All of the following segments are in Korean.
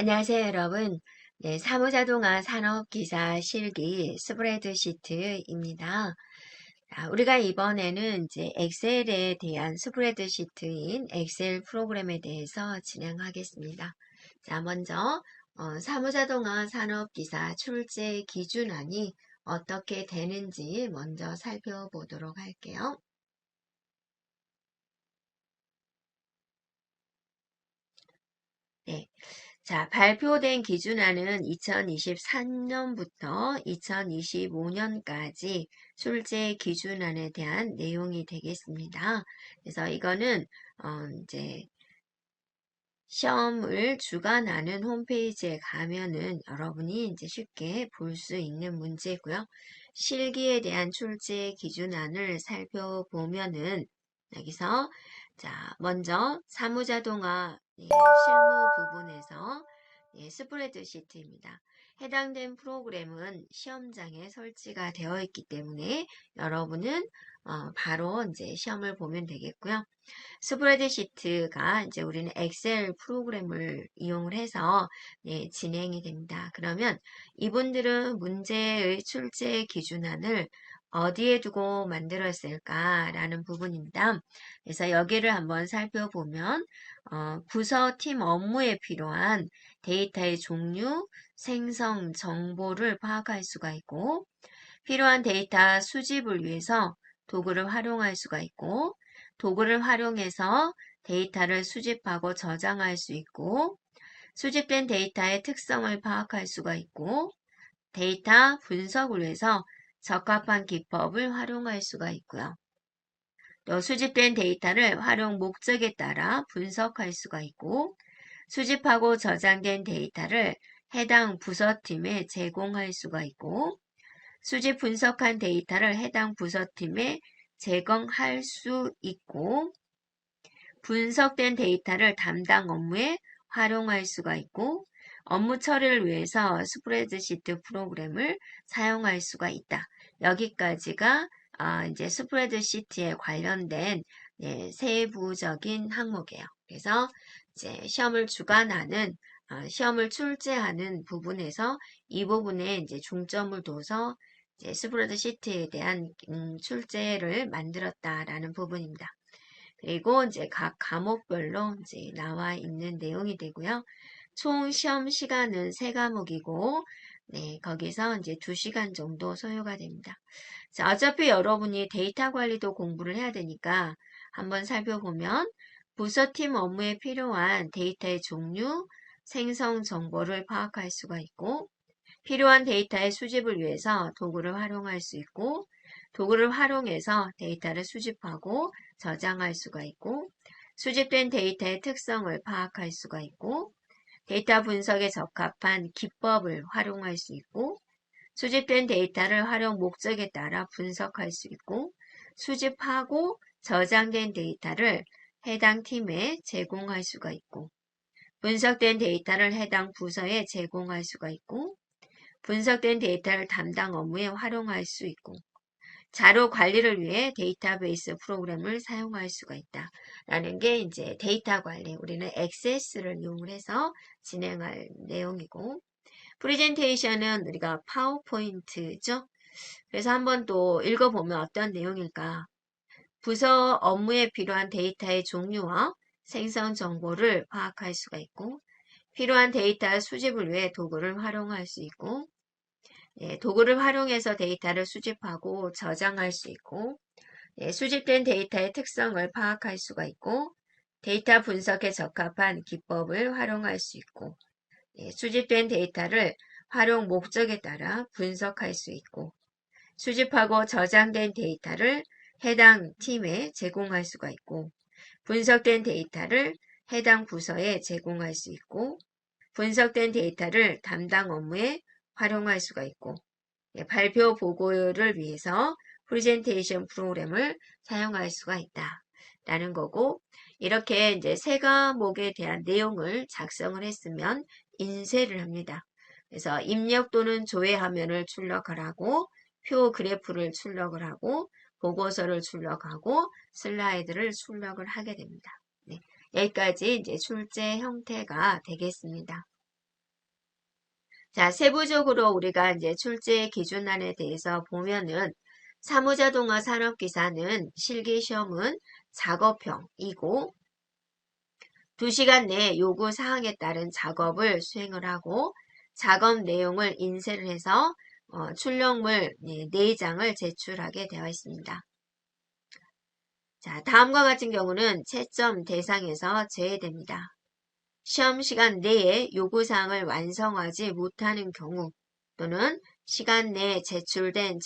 안녕하세요, 여러분. 네, 사무자동화 산업기사 실기 스프레드시트입니다. 우리가 이번에는 이제 엑셀에 대한 스프레드시트인 엑셀 프로그램에 대해서 진행하겠습니다. 자, 먼저 사무자동화 산업기사 출제 기준안이 어떻게 되는지 먼저 살펴보도록 할게요. 네. 자, 발표된 기준안은 2023년부터 2025년까지 출제 기준안에 대한 내용이 되겠습니다. 그래서 이거는 이제 시험을 주관하는 홈페이지에 가면은 여러분이 이제 쉽게 볼 수 있는 문제고요. 실기에 대한 출제 기준안을 살펴보면은 여기서 자, 먼저 사무자동화 실무 부분에서 스프레드시트입니다. 해당된 프로그램은 시험장에 설치가 되어 있기 때문에 여러분은 바로 이제 시험을 보면 되겠고요. 스프레드시트가 이제 우리는 엑셀 프로그램을 이용을 해서 진행이 됩니다. 그러면 이분들은 문제의 출제 기준안을 어디에 두고 만들었을까라는 부분입니다. 그래서 여기를 한번 살펴보면 부서 팀 업무에 필요한 데이터의 종류, 생성 정보를 파악할 수가 있고 필요한 데이터 수집을 위해서 도구를 활용할 수가 있고 도구를 활용해서 데이터를 수집하고 저장할 수 있고 수집된 데이터의 특성을 파악할 수가 있고 데이터 분석을 위해서 적합한 기법을 활용할 수가 있고요. 또 수집된 데이터를 활용 목적에 따라 분석할 수가 있고 수집하고 저장된 데이터를 해당 부서팀에 제공할 수가 있고 수집 분석한 데이터를 해당 부서팀에 제공할 수 있고 분석된 데이터를 담당 업무에 활용할 수가 있고 업무 처리를 위해서 스프레드시트 프로그램을 사용할 수가 있다. 여기까지가 이제 스프레드시트에 관련된 세부적인 항목이에요. 그래서 이제 시험을 주관하는 시험을 출제하는 부분에서 이 부분에 이제 중점을 둬서 이제 스프레드시트에 대한 출제를 만들었다라는 부분입니다. 그리고 이제 각 과목별로 이제 나와 있는 내용이 되고요. 총 시험 시간은 3과목이고, 거기서 이제 2시간 정도 소요가 됩니다. 자, 어차피 여러분이 데이터 관리도 공부를 해야 되니까 한번 살펴보면 부서팀 업무에 필요한 데이터의 종류, 생성 정보를 파악할 수가 있고, 필요한 데이터의 수집을 위해서 도구를 활용할 수 있고, 도구를 활용해서 데이터를 수집하고 저장할 수가 있고, 수집된 데이터의 특성을 파악할 수가 있고, 데이터 분석에 적합한 기법을 활용할 수 있고, 수집된 데이터를 활용 목적에 따라 분석할 수 있고, 수집하고 저장된 데이터를 해당 팀에 제공할 수가 있고, 분석된 데이터를 해당 부서에 제공할 수가 있고, 분석된 데이터를 담당 업무에 활용할 수 있고, 자료 관리를 위해 데이터베이스 프로그램을 사용할 수가 있다. 라는 게 이제 데이터 관리, 우리는 액세스를 이용해서 진행할 내용이고, 프레젠테이션은 우리가 파워포인트죠. 그래서 한번 또 읽어보면 어떤 내용일까? 부서 업무에 필요한 데이터의 종류와 생성 정보를 파악할 수가 있고, 필요한 데이터 수집을 위해 도구를 활용할 수 있고, 도구를 활용해서 데이터를 수집하고 저장할 수 있고, 수집된 데이터의 특성을 파악할 수가 있고, 데이터 분석에 적합한 기법을 활용할 수 있고, 수집된 데이터를 활용 목적에 따라 분석할 수 있고, 수집하고 저장된 데이터를 해당 팀에 제공할 수가 있고, 분석된 데이터를 해당 부서에 제공할 수 있고, 분석된 데이터를 담당 업무에 활용할 수가 있고, 발표 보고를 위해서 프레젠테이션 프로그램을 사용할 수가 있다. 라는 거고, 이렇게 이제 3과목에 대한 내용을 작성을 했으면 인쇄를 합니다. 그래서 입력 또는 조회 화면을 출력을 하고, 표 그래프를 출력을 하고, 보고서를 출력하고, 슬라이드를 출력을 하게 됩니다. 여기까지 이제 출제 형태가 되겠습니다. 자, 세부적으로 우리가 이제 출제 기준안에 대해서 보면은 사무자동화 산업기사는 실기시험은 작업형이고 2시간 내에 요구 사항에 따른 작업을 수행을 하고 작업 내용을 인쇄를 해서 출력물 4장을 제출하게 되어 있습니다. 자, 다음과 같은 경우는 채점 대상에서 제외됩니다. 시험 시간 내에 요구사항을 완성하지 못하는 경우 또는 시간 내에 제출된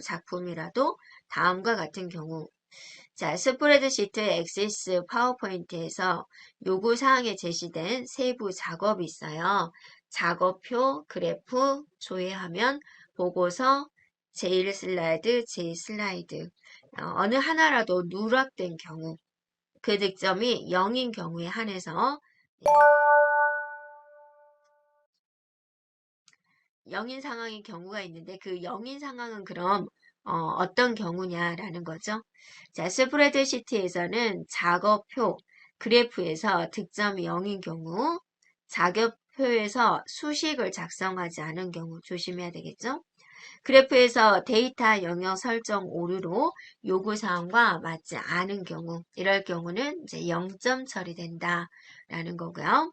작품이라도 다음과 같은 경우 자, 스프레드시트 엑세스 파워포인트에서 요구사항에 제시된 세부 작업이 있어요. 작업표, 그래프, 조회화면, 보고서, 제1슬라이드, 제2슬라이드 어느 하나라도 누락된 경우 그 득점이 0인 경우에 한해서 0인 상황인 경우가 있는데 그 0인 상황은 그럼 어떤 경우냐라는 거죠. 자, 스프레드시트에서는 작업표, 그래프에서 득점이 0인 경우, 작업표에서 수식을 작성하지 않은 경우 조심해야 되겠죠. 그래프에서 데이터 영역 설정 오류로 요구사항과 맞지 않은 경우, 이럴 경우는 이제 0점 처리된다라는 거고요.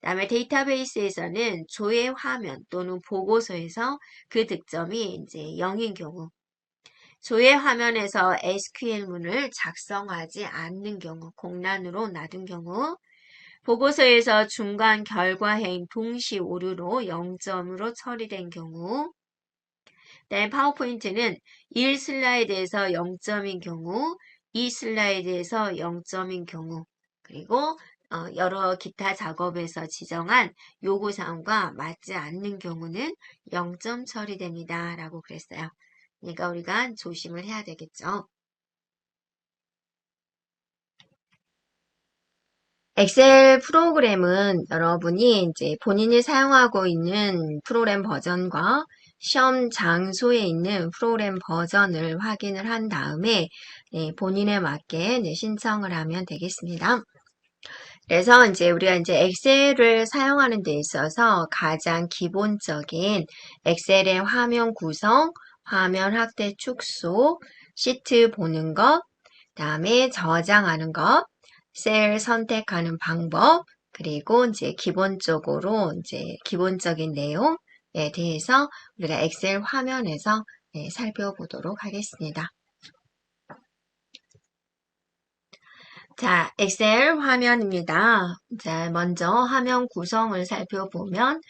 다음에 데이터베이스에서는 조회 화면 또는 보고서에서 그 득점이 이제 0인 경우, 조회 화면에서 SQL문을 작성하지 않는 경우, 공란으로 놔둔 경우, 보고서에서 중간 결과행 동시 오류로 0점으로 처리된 경우, 그다음에 파워포인트는 1슬라이드에서 0점인 경우, 2슬라이드에서 0점인 경우, 그리고 여러 기타 작업에서 지정한 요구사항과 맞지 않는 경우는 0점 처리됩니다. 라고 그랬어요. 그러니까 우리가 조심을 해야 되겠죠. 엑셀 프로그램은 여러분이 이제 본인이 사용하고 있는 프로그램 버전과 시험 장소에 있는 프로그램 버전을 확인을 한 다음에 본인에 맞게 신청을 하면 되겠습니다. 그래서 이제 우리가 이제 엑셀을 사용하는 데 있어서 가장 기본적인 엑셀의 화면 구성, 화면 확대 축소, 시트 보는 것, 다음에 저장하는 것, 셀 선택하는 방법, 그리고 이제 기본적으로 이제 기본적인 내용에 대해서 우리가 엑셀 화면에서 살펴보도록 하겠습니다. 자, 엑셀 화면입니다. 자, 먼저 화면 구성을 살펴보면,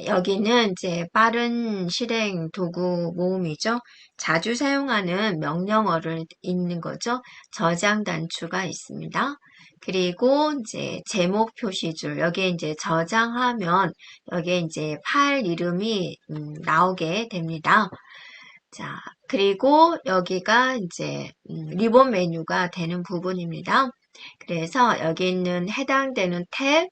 여기는 이제 빠른 실행 도구 모음이죠. 자주 사용하는 명령어를 있는 거죠. 저장 단추가 있습니다. 그리고 이제 제목 표시줄, 여기에 이제 저장하면, 여기에 이제 파일 이름이 나오게 됩니다. 자, 그리고 여기가 이제 리본 메뉴가 되는 부분입니다. 그래서 여기 있는 해당되는 탭,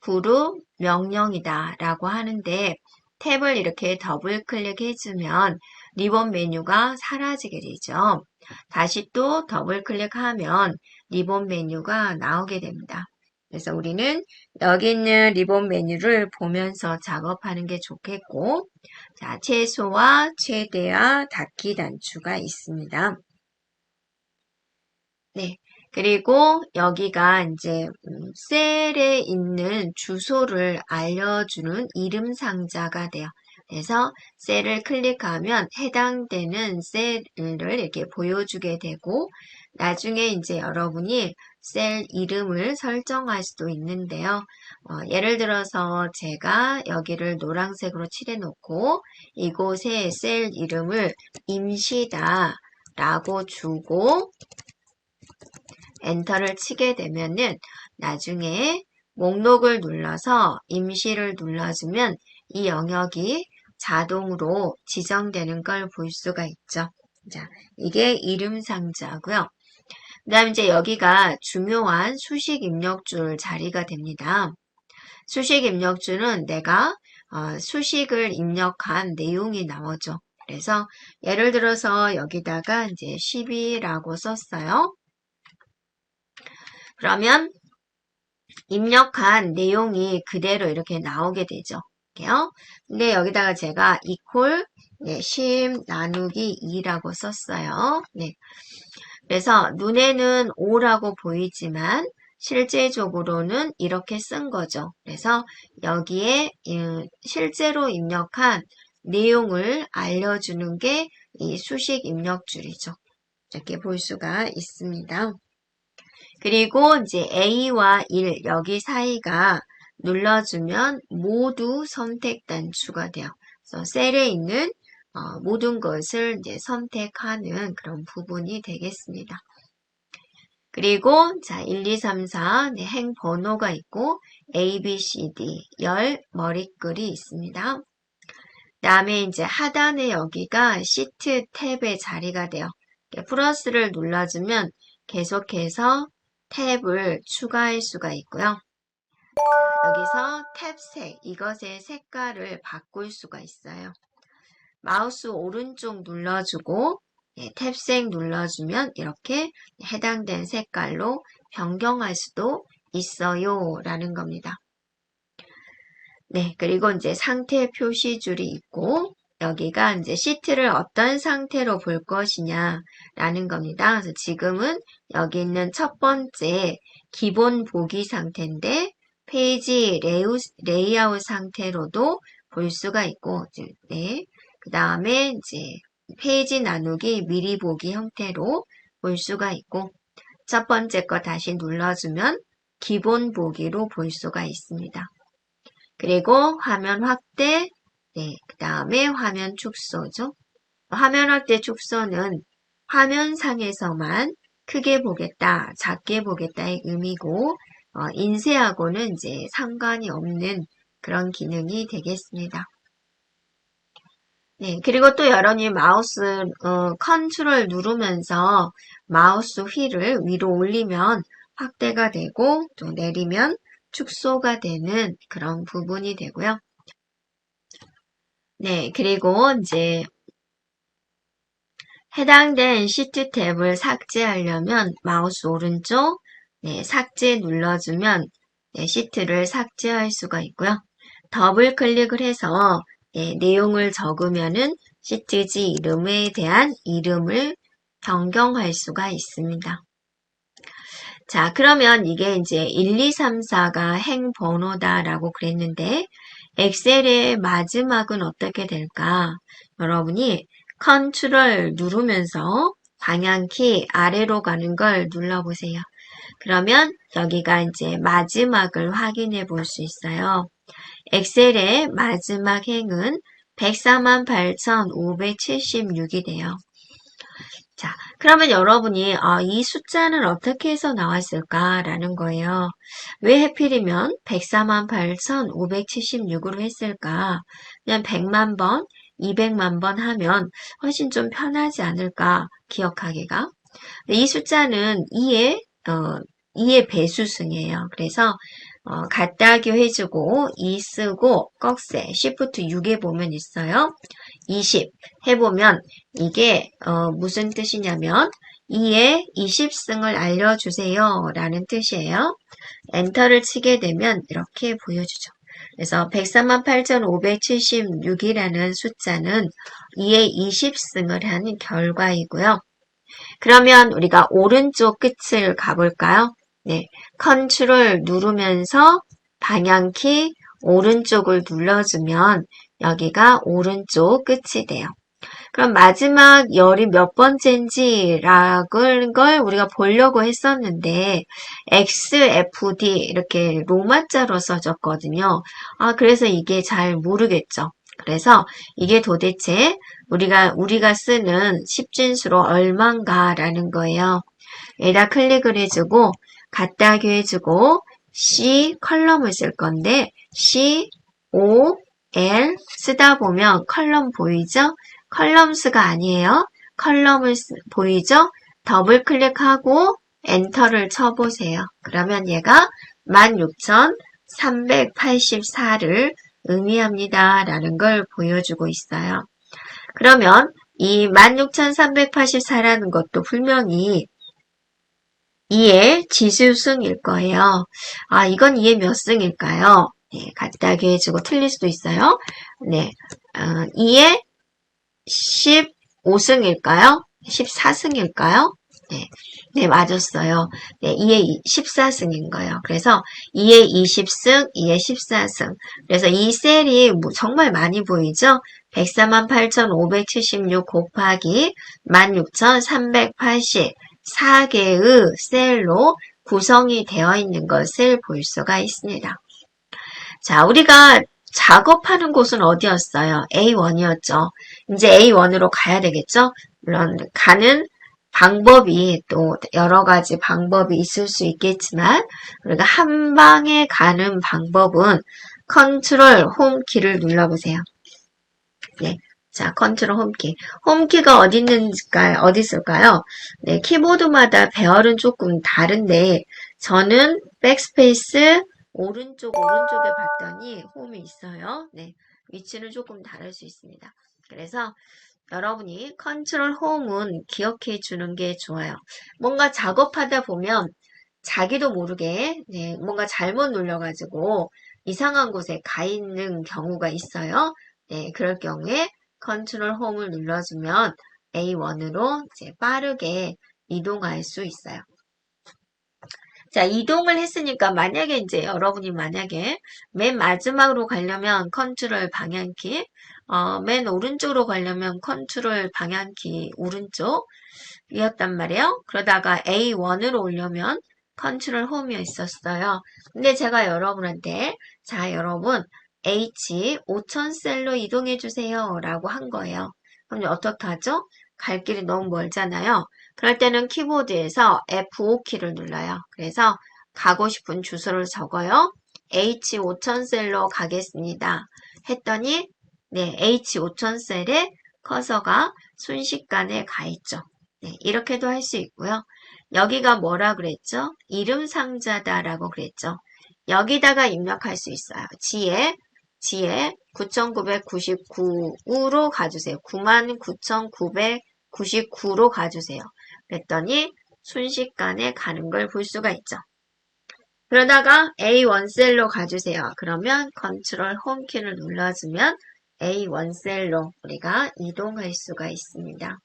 그룹, 명령이다 라고 하는데 탭을 이렇게 더블 클릭해주면 리본 메뉴가 사라지게 되죠. 다시 또 더블 클릭하면 리본 메뉴가 나오게 됩니다. 그래서 우리는 여기 있는 리본 메뉴를 보면서 작업하는 게 좋겠고, 자, 최소와 최대와 닫기 단추가 있습니다. 네. 그리고 여기가 이제 셀에 있는 주소를 알려주는 이름 상자가 돼요. 그래서 셀을 클릭하면 해당되는 셀을 이렇게 보여주게 되고 나중에 이제 여러분이 셀 이름을 설정할 수도 있는데요. 예를 들어서 제가 여기를 노란색으로 칠해 놓고 이곳에 셀 이름을 임시다 라고 주고 엔터를 치게 되면은 나중에 목록을 눌러서 임시를 눌러주면 이 영역이 자동으로 지정되는 걸 볼 수가 있죠. 자, 이게 이름 상자고요. 그 다음 이제 여기가 중요한 수식 입력줄 자리가 됩니다. 수식 입력줄은 내가 수식을 입력한 내용이 나오죠. 그래서 예를 들어서 여기다가 이제 12라고 썼어요. 그러면 입력한 내용이 그대로 이렇게 나오게 되죠. 볼게요. 근데 여기다가 제가 equal 10 나누기 2라고 썼어요. 네. 그래서 눈에는 5라고 보이지만 실제적으로는 이렇게 쓴 거죠. 그래서 여기에 실제로 입력한 내용을 알려주는 게 이 수식 입력줄이죠. 이렇게 볼 수가 있습니다. 그리고 이제 A와 1 여기 사이가 눌러주면 모두 선택 단추가 돼요. 그래서 셀에 있는 모든 것을 이제 선택하는 그런 부분이 되겠습니다. 그리고 자 1, 2, 3, 4 네, 행 번호가 있고 A, B, C, D 열 머리글이 있습니다. 다음에 이제 하단에 여기가 시트 탭의 자리가 돼요. 플러스를 눌러주면 계속해서 탭을 추가할 수가 있고요. 여기서 탭 색, 이것의 색깔을 바꿀 수가 있어요. 마우스 오른쪽 눌러주고 탭색 눌러주면 이렇게 해당된 색깔로 변경할 수도 있어요 라는 겁니다. 네, 그리고 이제 상태 표시줄이 있고 여기가 이제 시트를 어떤 상태로 볼 것이냐라는 겁니다. 그래서 지금은 여기 있는 첫 번째 기본 보기 상태인데 페이지 레이아웃 상태로도 볼 수가 있고, 네, 그 다음에 이제 페이지 나누기 미리 보기 형태로 볼 수가 있고, 첫 번째 거 다시 눌러주면 기본 보기로 볼 수가 있습니다. 그리고 화면 확대, 네, 그 다음에 화면 축소죠. 화면 확대 축소는 화면상에서만 크게 보겠다, 작게 보겠다의 의미고, 인쇄하고는 이제 상관이 없는 그런 기능이 되겠습니다. 네, 그리고 또 여러분이 마우스, 컨트롤 누르면서 마우스 휠을 위로 올리면 확대가 되고, 또 내리면 축소가 되는 그런 부분이 되고요. 네, 그리고 이제 해당된 시트 탭을 삭제하려면 마우스 오른쪽 네, 삭제 눌러주면 네, 시트를 삭제할 수가 있고요. 더블 클릭을 해서 네, 내용을 적으면은 시트지 이름에 대한 이름을 변경할 수가 있습니다. 자, 그러면 이게 이제 1, 2, 3, 4가 행 번호다라고 그랬는데 엑셀의 마지막은 어떻게 될까? 여러분이 컨트롤 누르면서 방향키 아래로 가는 걸 눌러보세요. 그러면 여기가 이제 마지막을 확인해 볼 수 있어요. 엑셀의 마지막 행은 148,576이 돼요. 자, 그러면 여러분이 이 숫자는 어떻게 해서 나왔을까라는 거예요. 왜 하필이면 148,576으로 했을까? 그냥 100만 번, 200만 번 하면 훨씬 좀 편하지 않을까 기억하기가. 이 숫자는 2의 배수승이에요. 그래서 갖다기 해주고 2 쓰고 꺽쇠 Shift 6에 보면 있어요. 20 해보면 이게 무슨 뜻이냐면 2의 20승을 알려주세요 라는 뜻이에요. 엔터를 치게 되면 이렇게 보여주죠. 그래서 138,576이라는 숫자는 2의 20승을 한 결과이고요. 그러면 우리가 오른쪽 끝을 가볼까요? 네, 컨트롤 누르면서 방향키 오른쪽을 눌러주면 여기가 오른쪽 끝이 돼요. 그럼 마지막 열이 몇 번째인지라는 걸 우리가 보려고 했었는데 XFD 이렇게 로마자로 써졌거든요. 그래서 이게 잘 모르겠죠. 그래서 이게 도대체 우리가 쓰는 10진수로 얼만가라는 거예요. 여기다 클릭을 해주고 갖다기 해주고 C 컬럼을 쓸 건데 C, O, L 쓰다 보면 컬럼 보이죠? 컬럼 수가 아니에요. 컬럼을 보이죠? 더블 클릭하고 엔터를 쳐보세요. 그러면 얘가 16,384를 의미합니다. 라는 걸 보여주고 있어요. 그러면 이 16,384라는 것도 분명히 2의 지수승일 거예요. 이건 2의 몇 승일까요? 네, 같다게 해주고 틀릴 수도 있어요. 네, 2의 15승일까요? 14승일까요? 네, 네, 맞았어요. 네, 2의 14승인 거예요. 그래서 2의 20승, 2의 14승. 그래서 이 셀이 정말 많이 보이죠? 148,576 곱하기 16,380 4개의 셀로 구성이 되어 있는 것을 볼 수가 있습니다. 자, 우리가 작업하는 곳은 어디였어요? A1이었죠. 이제 A1으로 가야 되겠죠? 물론 가는 방법이 또 여러 가지 방법이 있을 수 있겠지만 우리가 한 방에 가는 방법은 컨트롤 홈키를 눌러보세요. 네. 자, 컨트롤 홈키. 홈키가 어디 있는지까요? 어디 있을까요? 네, 키보드마다 배열은 조금 다른데 저는 백스페이스 오른쪽에 봤더니 홈이 있어요. 네, 위치는 조금 다를 수 있습니다. 그래서 여러분이 컨트롤 홈은 기억해 주는 게 좋아요. 뭔가 작업하다 보면 자기도 모르게 네, 뭔가 잘못 눌러가지고 이상한 곳에 가 있는 경우가 있어요. 네, 그럴 경우에 컨트롤 홈을 눌러주면 A1으로 이제 빠르게 이동할 수 있어요. 자, 이동을 했으니까 만약에 이제 여러분이 만약에 맨 마지막으로 가려면 컨트롤 방향키, 맨 오른쪽으로 가려면 컨트롤 방향키 오른쪽이었단 말이에요. 그러다가 A1으로 오려면 컨트롤 홈이 있었어요. 근데 제가 여러분한테 자, 여러분 H 5000셀로 이동해 주세요 라고 한 거예요. 그럼 어떻게 하죠? 갈 길이 너무 멀잖아요. 그럴 때는 키보드에서 F5키를 눌러요. 그래서 가고 싶은 주소를 적어요. H 5000셀로 가겠습니다. 했더니 네, H 5000셀에 커서가 순식간에 가 있죠. 네, 이렇게도 할 수 있고요. 여기가 뭐라 그랬죠? 이름 상자다라고 그랬죠. 여기다가 입력할 수 있어요. 지에 9999로 가주세요. 99,999로 가주세요. 그랬더니 순식간에 가는 걸 볼 수가 있죠. 그러다가 A1셀로 가주세요. 그러면 컨트롤 홈키를 눌러주면 A1셀로 우리가 이동할 수가 있습니다.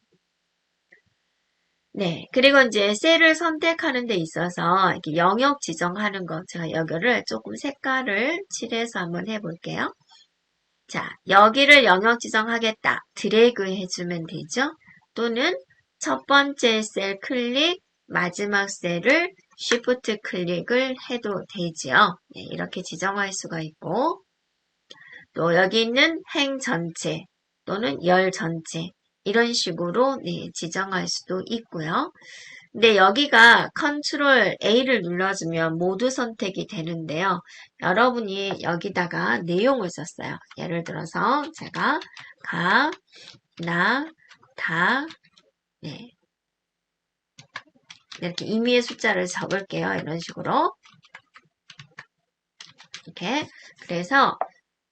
네, 그리고 이제 셀을 선택하는 데 있어서 이렇게 영역 지정하는 거 제가 여기를 조금 색깔을 칠해서 한번 해볼게요. 자, 여기를 영역 지정하겠다. 드래그 해주면 되죠. 또는 첫 번째 셀 클릭, 마지막 셀을 Shift 클릭을 해도 되지요. 네, 이렇게 지정할 수가 있고 또 여기 있는 행 전체 또는 열 전체 이런 식으로 네, 지정할 수도 있고요. 근데 여기가 컨트롤 A를 눌러주면 모두 선택이 되는데요. 여러분이 여기다가 내용을 썼어요. 예를 들어서 제가 가, 나, 다, 네. 이렇게 임의의 숫자를 적을게요. 이런 식으로. 이렇게. 그래서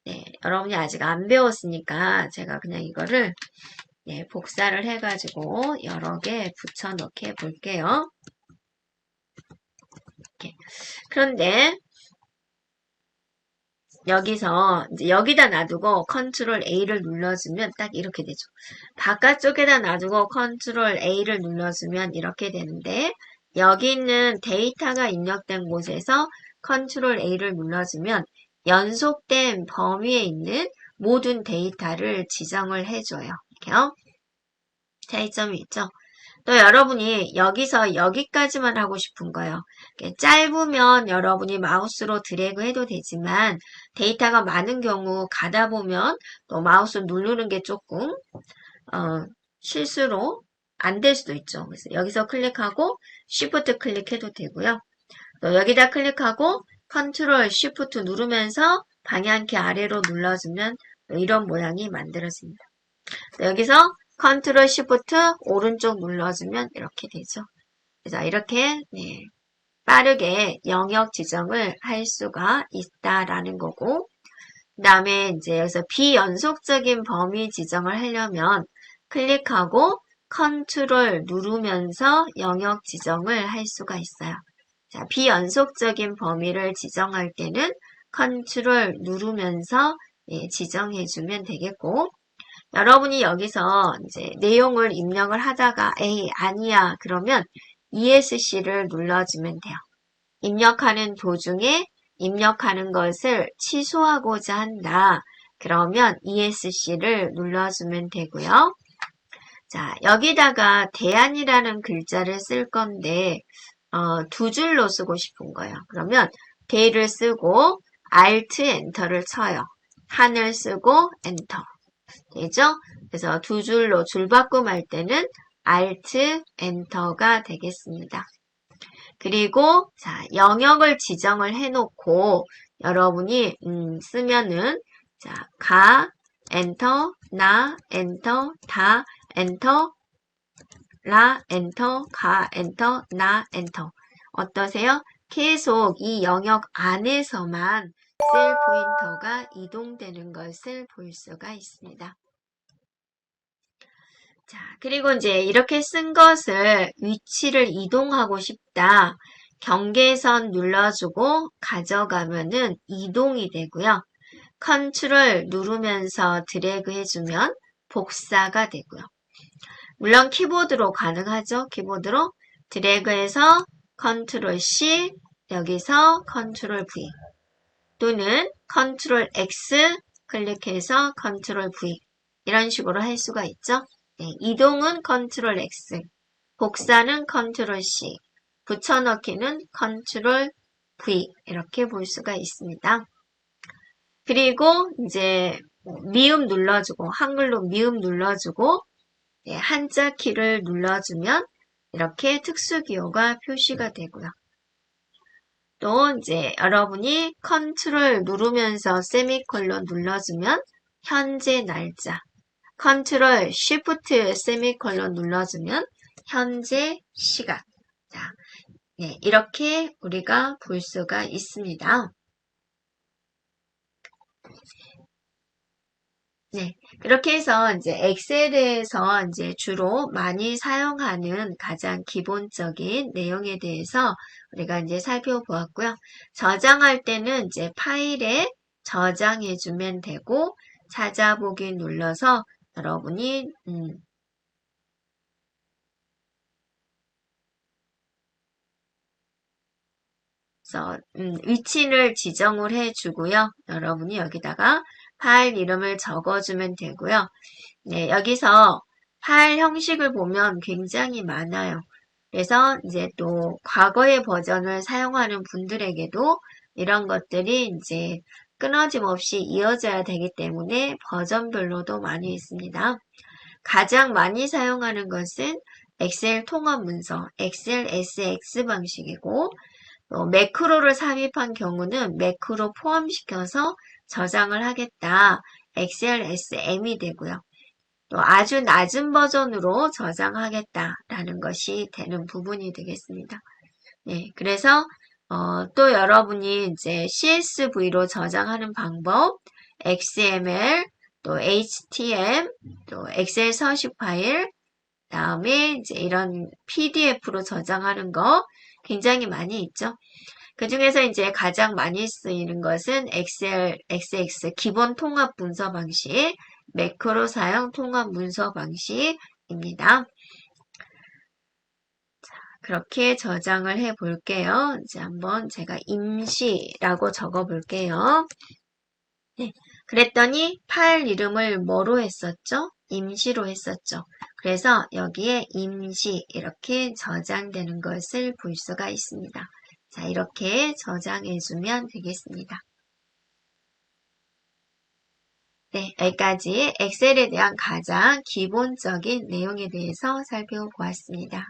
네, 여러분이 아직 안 배웠으니까 제가 그냥 이거를 네, 복사를 해가지고 여러 개 붙여 넣게 볼게요. 이렇게. 그런데 여기서 이제 여기다 놔두고 컨트롤 A를 눌러주면 딱 이렇게 되죠. 바깥쪽에다 놔두고 컨트롤 A를 눌러주면 이렇게 되는데 여기 있는 데이터가 입력된 곳에서 컨트롤 A를 눌러주면 연속된 범위에 있는 모든 데이터를 지정을 해줘요. 이렇게요. 차이점이 있죠. 또 여러분이 여기서 여기까지만 하고 싶은 거예요. 짧으면 여러분이 마우스로 드래그 해도 되지만 데이터가 많은 경우 가다 보면 또 마우스 누르는 게 조금 실수로 안 될 수도 있죠. 그래서 여기서 클릭하고 Shift 클릭해도 되고요. 또 여기다 클릭하고 컨트롤 Shift 누르면서 방향키 아래로 눌러주면 이런 모양이 만들어집니다. 여기서 컨트롤 시프트 오른쪽 눌러주면 이렇게 되죠. 그래서 이렇게 네, 빠르게 영역 지정을 할 수가 있다라는 거고 그 다음에 이제 여기서 비연속적인 범위 지정을 하려면 클릭하고 컨트롤 누르면서 영역 지정을 할 수가 있어요. 자, 비연속적인 범위를 지정할 때는 컨트롤 누르면서 지정해주면 되겠고, 여러분이 여기서 이제 내용을 입력을 하다가 에이 아니야 그러면 ESC를 눌러주면 돼요. 입력하는 도중에 입력하는 것을 취소하고자 한다. 그러면 ESC를 눌러주면 되고요. 자, 여기다가 대안이라는 글자를 쓸 건데 두 줄로 쓰고 싶은 거예요. 그러면 대를 쓰고 Alt 엔터를 쳐요. 한을 쓰고 엔터. 되죠? 그래서 두 줄로 줄바꿈할 때는 Alt 엔터가 되겠습니다. 그리고 자, 영역을 지정을 해놓고 여러분이 쓰면은 자, 가 엔터, 나 엔터, 다 엔터, 라 엔터, 가 엔터, 나 엔터. 어떠세요? 계속 이 영역 안에서만 셀 포인터가 이동되는 것을 볼 수가 있습니다. 자, 그리고 이제 이렇게 쓴 것을 위치를 이동하고 싶다. 경계선 눌러주고 가져가면은 이동이 되고요. 컨트롤 누르면서 드래그 해주면 복사가 되고요. 물론 키보드로 가능하죠. 키보드로 드래그해서 컨트롤 C, 여기서 컨트롤 V 또는 컨트롤 X 클릭해서 컨트롤 V 이런 식으로 할 수가 있죠. 네, 이동은 컨트롤 X, 복사는 컨트롤 C, 붙여넣기는 컨트롤 V 이렇게 볼 수가 있습니다. 그리고 이제 미음 눌러주고 한글로 미음 눌러주고 네, 한자 키를 눌러주면 이렇게 특수기호가 표시가 되고요. 또 이제 여러분이 컨트롤 누르면서 세미콜론 눌러주면 현재 날짜, 컨트롤 쉬프트 세미콜론 눌러주면 현재 시간. 자, 네, 이렇게 우리가 볼 수가 있습니다. 네, 그렇게 해서 이제 엑셀에서 이제 주로 많이 사용하는 가장 기본적인 내용에 대해서 우리가 이제 살펴보았고요. 저장할 때는 이제 파일에 저장해주면 되고 찾아보기 눌러서 여러분이 그래서 위치를 지정을 해주고요. 여러분이 여기다가 파일 이름을 적어주면 되고요. 네, 여기서 파일 형식을 보면 굉장히 많아요. 그래서 이제 또 과거의 버전을 사용하는 분들에게도 이런 것들이 이제 끊어짐 없이 이어져야 되기 때문에 버전별로도 많이 있습니다. 가장 많이 사용하는 것은 엑셀 통합 문서, 엑셀 SX 방식이고 매크로를 삽입한 경우는 매크로 포함시켜서 저장을 하겠다. 엑셀 SM이 되고요. 또 아주 낮은 버전으로 저장하겠다라는 것이 되는 부분이 되겠습니다. 네, 그래서 또 여러분이 이제 CSV로 저장하는 방법, XML, 또 HTML, 또 엑셀 서식 파일, 다음에 이제 이런 PDF로 저장하는 거 굉장히 많이 있죠. 그 중에서 이제 가장 많이 쓰이는 것은 엑셀, XX 기본 통합 문서 방식, 매크로 사용 통합 문서 방식입니다. 자, 그렇게 저장을 해 볼게요. 이제 한번 제가 임시라고 적어 볼게요. 네, 그랬더니 파일 이름을 뭐로 했었죠? 임시로 했었죠. 그래서 여기에 임시 이렇게 저장되는 것을 볼 수가 있습니다. 자, 이렇게 저장해주면 되겠습니다. 네, 여기까지 엑셀에 대한 가장 기본적인 내용에 대해서 살펴보았습니다.